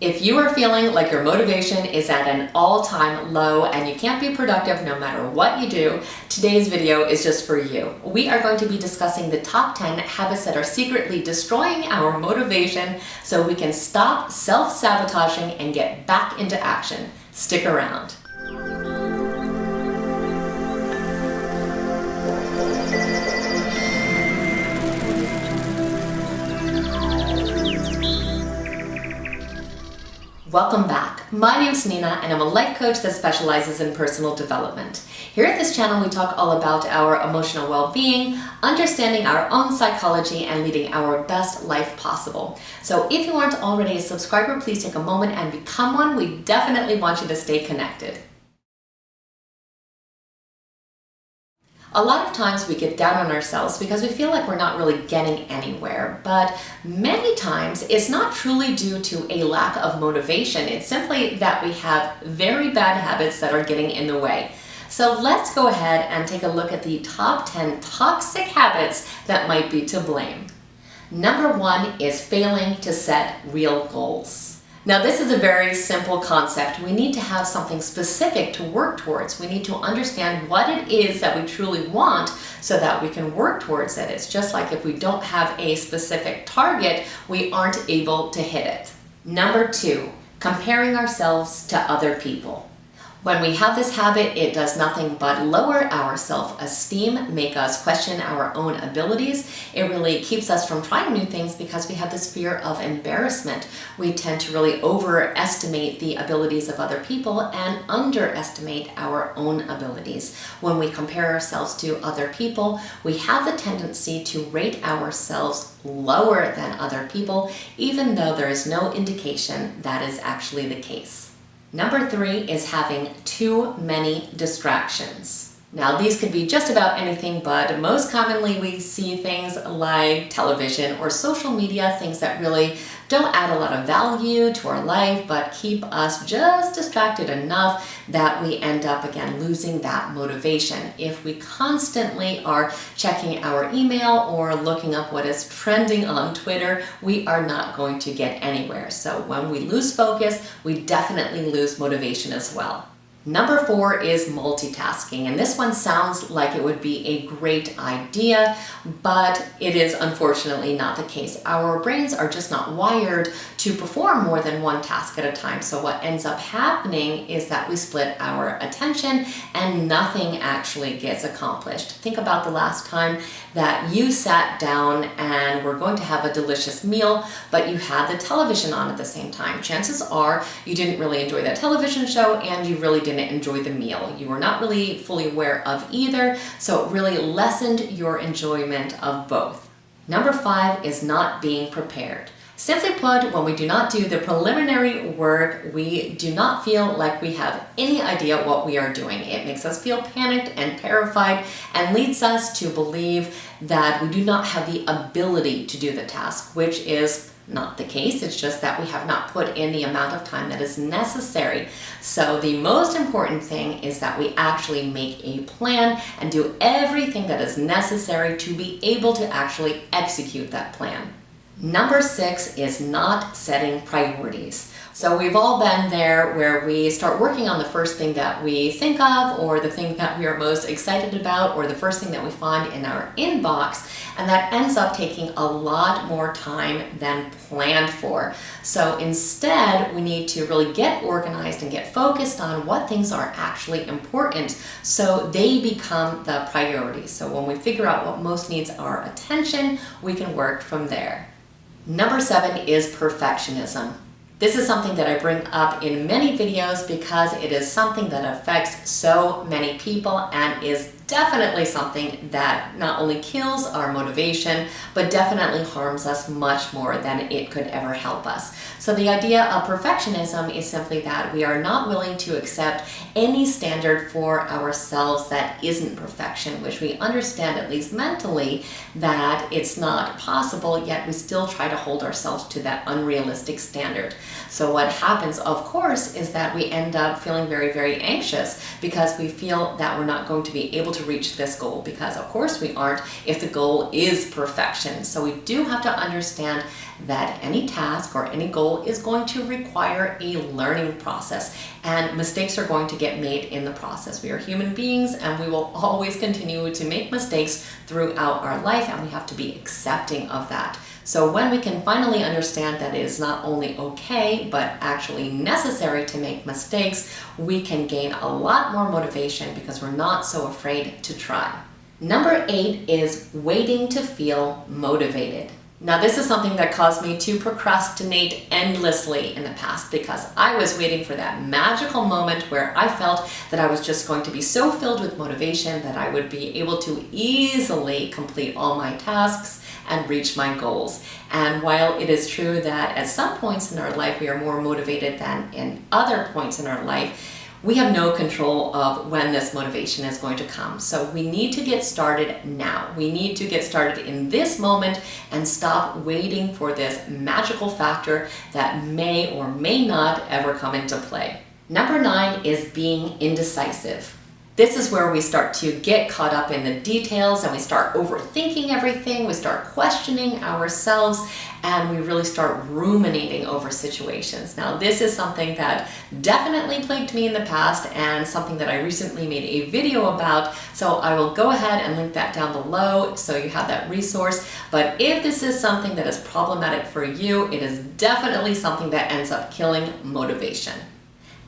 If you are feeling like your motivation is at an all-time low and you can't be productive no matter what you do, today's video is just for you. We are going to be discussing the top 10 habits that are secretly destroying our motivation so we can stop self-sabotaging and get back into action. Stick around. Welcome back. My name's Nena and I'm a life coach that specializes in personal development. Here at this channel we talk all about our emotional well-being, understanding our own psychology, and leading our best life possible. So if you aren't already a subscriber, please take a moment and become one. We definitely want you to stay connected. A lot of times we get down on ourselves because we feel like we're not really getting anywhere, but many times it's not truly due to a lack of motivation. It's simply that we have very bad habits that are getting in the way. So let's go ahead and take a look at the top 10 toxic habits that might be to blame. Number 1 is failing to set real goals. Now this is a very simple concept. We need to have something specific to work towards. We need to understand what it is that we truly want so that we can work towards it. It's just like if we don't have a specific target, we aren't able to hit it. Number 2, comparing ourselves to other people. When we have this habit, it does nothing but lower our self-esteem, make us question our own abilities. It really keeps us from trying new things because we have this fear of embarrassment. We tend to really overestimate the abilities of other people and underestimate our own abilities. When we compare ourselves to other people, we have the tendency to rate ourselves lower than other people, even though there is no indication that is actually the case. Number 3 is having too many distractions. Now these could be just about anything, but most commonly we see things like television or social media, things that really don't add a lot of value to our life, but keep us just distracted enough that we end up again losing that motivation. If we constantly are checking our email or looking up what is trending on Twitter, we are not going to get anywhere. So when we lose focus, we definitely lose motivation as well. Number 4 is multitasking, and this one sounds like it would be a great idea, but it is unfortunately not the case. Our brains are just not wired to perform more than one task at a time, so what ends up happening is that we split our attention and nothing actually gets accomplished. Think about the last time that you sat down and were going to have a delicious meal, but you had the television on at the same time. Chances are you didn't really enjoy that television show and you really didn't enjoy the meal. You were not really fully aware of either, so it really lessened your enjoyment of both. Number 5 is not being prepared. Simply put, when we do not do the preliminary work, we do not feel like we have any idea what we are doing. It makes us feel panicked and terrified and leads us to believe that we do not have the ability to do the task, which is not the case. It's just that we have not put in the amount of time that is necessary. So the most important thing is that we actually make a plan and do everything that is necessary to be able to actually execute that plan. Number 6 is not setting priorities. So we've all been there where we start working on the first thing that we think of, or the thing that we are most excited about, or the first thing that we find in our inbox, and that ends up taking a lot more time than planned for. So instead, we need to really get organized and get focused on what things are actually important so they become the priority. So when we figure out what most needs our attention, we can work from there. Number 7 is perfectionism. This is something that I bring up in many videos because it is something that affects so many people and is definitely something that not only kills our motivation, but definitely harms us much more than it could ever help us. So the idea of perfectionism is simply that we are not willing to accept any standard for ourselves that isn't perfection, which we understand, at least mentally, that it's not possible, yet we still try to hold ourselves to that unrealistic standard. So what happens, of course, is that we end up feeling very, very anxious because we feel that we're not going to be able to to reach this goal, because of course we aren't if the goal is perfection. So we do have to understand that any task or any goal is going to require a learning process, and mistakes are going to get made in the process. We are human beings and we will always continue to make mistakes throughout our life, and we have to be accepting of that. So when we can finally understand that it is not only okay, but actually necessary to make mistakes, we can gain a lot more motivation because we're not so afraid to try. Number 8 is waiting to feel motivated. Now, this is something that caused me to procrastinate endlessly in the past, because I was waiting for that magical moment where I felt that I was just going to be so filled with motivation that I would be able to easily complete all my tasks and reach my goals. And while it is true that at some points in our life we are more motivated than in other points in our life, we have no control of when this motivation is going to come. So we need to get started now. We need to get started in this moment and stop waiting for this magical factor that may or may not ever come into play. Number 9 is being indecisive. This is where we start to get caught up in the details and we start overthinking everything, we start questioning ourselves, and we really start ruminating over situations. Now, this is something that definitely plagued me in the past and something that I recently made a video about, so I will go ahead and link that down below so you have that resource. But if this is something that is problematic for you, it is definitely something that ends up killing motivation.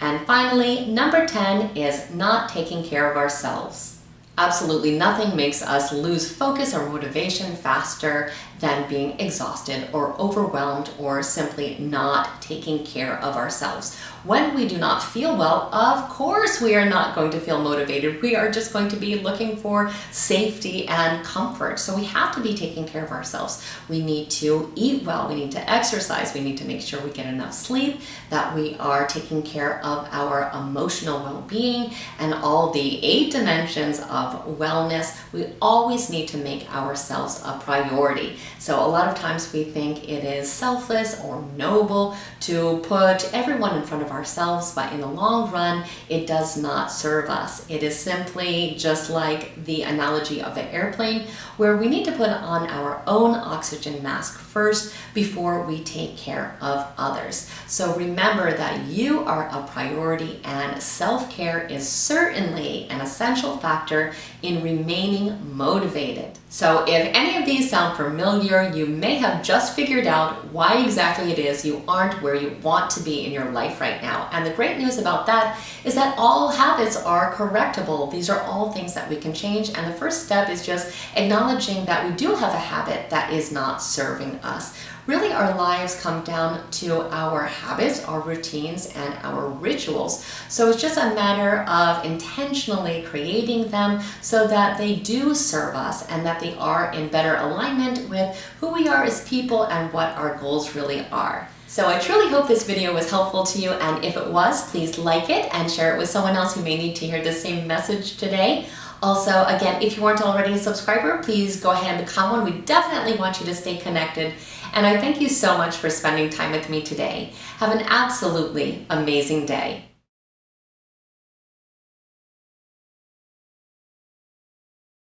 And finally, number 10 is not taking care of ourselves. Absolutely nothing makes us lose focus or motivation faster than being exhausted or overwhelmed or simply not taking care of ourselves. When we do not feel well, of course we are not going to feel motivated. We are just going to be looking for safety and comfort. So we have to be taking care of ourselves. We need to eat well, we need to exercise, we need to make sure we get enough sleep, that we are taking care of our emotional well-being and all the 8 dimensions of wellness. We always need to make ourselves a priority. So a lot of times we think it is selfless or noble to put everyone in front of ourselves, but in the long run, it does not serve us. It is simply just like the analogy of the airplane, where we need to put on our own oxygen mask first before we take care of others. So remember that you are a priority, and self-care is certainly an essential factor in remaining motivated. So if any of these sound familiar, you may have just figured out why exactly it is you aren't where you want to be in your life right now. And the great news about that is that all habits are correctable. These are all things that we can change. And the first step is just acknowledging that we do have a habit that is not serving us. Really, our lives come down to our habits, our routines, and our rituals. So it's just a matter of intentionally creating them so that they do serve us and that they are in better alignment with who we are as people and what our goals really are. So I truly hope this video was helpful to you, and if it was, please like it and share it with someone else who may need to hear the same message today. Also, again, if you weren't already a subscriber, please go ahead and become one. We definitely want you to stay connected. And I thank you so much for spending time with me today. Have an absolutely amazing day.